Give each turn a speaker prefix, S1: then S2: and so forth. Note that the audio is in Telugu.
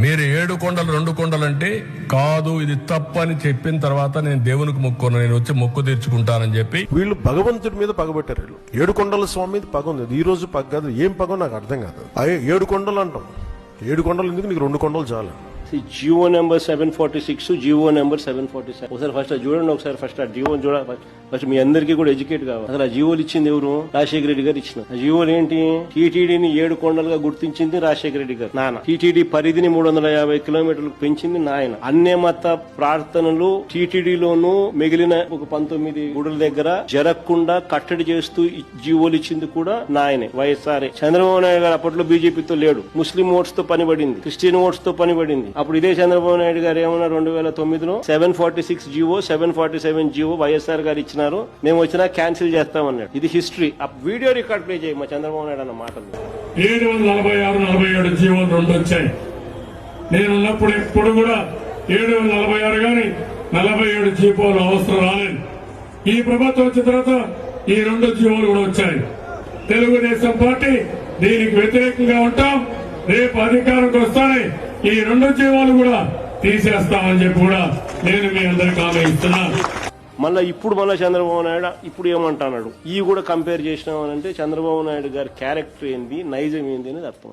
S1: మీరు 7 కొండలు 2 కొండలు అంటే కాదు, ఇది తప్పు అని చెప్పిన తర్వాత నేను దేవునికి మొక్కున్నాను, నేను వచ్చి మొక్కు తీర్చుకుంటానని చెప్పి
S2: వీళ్ళు భగవంతుడి మీద పగబెట్టారు. వీళ్ళు 7 కొండల స్వామి మీద పగ ఉంది. ఈ రోజు పగ కాదు, ఏం పగ నాకు అర్థం కాదు. 7 కొండలు అంటాం. 7 కొండలు ఎందుకు, నీకు 2 కొండలు చాలు.
S3: Jio number 746, Jio number 747. ఒకసారి ఫస్ట్ చూడండి, ఒకసారి ఫస్ట్ ఆ జియో చూడాలి. ఫస్ట్ మీ అందరికీ కూడా ఎడ్యుకేట్ కావాలి. అసలు ఆ జియోలు ఇచ్చింది ఎవరు? రాజశేఖర రెడ్డి గారు ఇచ్చిన. ఆ జియోలు ఏంటి? టీటీడీని 7 కొండలుగా గుర్తించింది రాజశేఖర రెడ్డి గారు నాన్న. టీటీడీ పరిధిని 350 కిలోమీటర్లకు పెంచింది నాయన. అన్య మత ప్రార్థనలు టీటీడీలోనూ మిగిలిన ఒక 19 గుడుల దగ్గర జరగకుండా కట్టడి చేస్తూ జియోలు ఇచ్చింది కూడా నాయనే, వైఎస్ఆర్. చంద్రబాబు నాయుడు గారు అప్పట్లో బీజేపీతో లేడు, ముస్లిం ఓట్స్ తో పనిపడింది, క్రిస్టియన్ ఓట్స్ తో పనిపడింది. అప్పుడు ఇదే చంద్రబాబు నాయుడు గారు ఏమన్నా 2009లో 746 జియో 747 జియో వైఎస్ఆర్ గారు ఇచ్చినారు, మేము వచ్చినా క్యాన్సిల్ చేస్తామన్నాడు. ఇది హిస్టరీ. ఆ వీడియో రికార్డ్ ప్లే చేయి మా చంద్రబాబు నాయుడు అన్న మాటలు.
S1: 746, 47 జీవోలు 2 వచ్చాయి. నేనున్నప్పుడు ఎప్పుడు కూడా 746 గాని 47 జీవోలు అవసరం రాలేదు. ఈ ప్రభుత్వం వచ్చిన తర్వాత ఈ 2 జీవోలు కూడా వచ్చాయి. తెలుగుదేశం పార్టీ దీనికి వ్యతిరేకంగా ఉంటాం. రేపు అధికారంకి వస్తానే ఈ 2 జీవోలు కూడా తీసేస్తామని చెప్పి కూడా నేను మీ అందరికి హామీ ఇస్తున్నాను.
S3: మళ్ళా చంద్రబాబు నాయుడు ఇప్పుడు ఏమంటున్నాడు? ఈ కూడా కంపేర్ చేసినామనంటే చంద్రబాబు నాయుడు గారి క్యారెక్టర్ ఏంది, నైజం ఏంది అనేది అర్థం.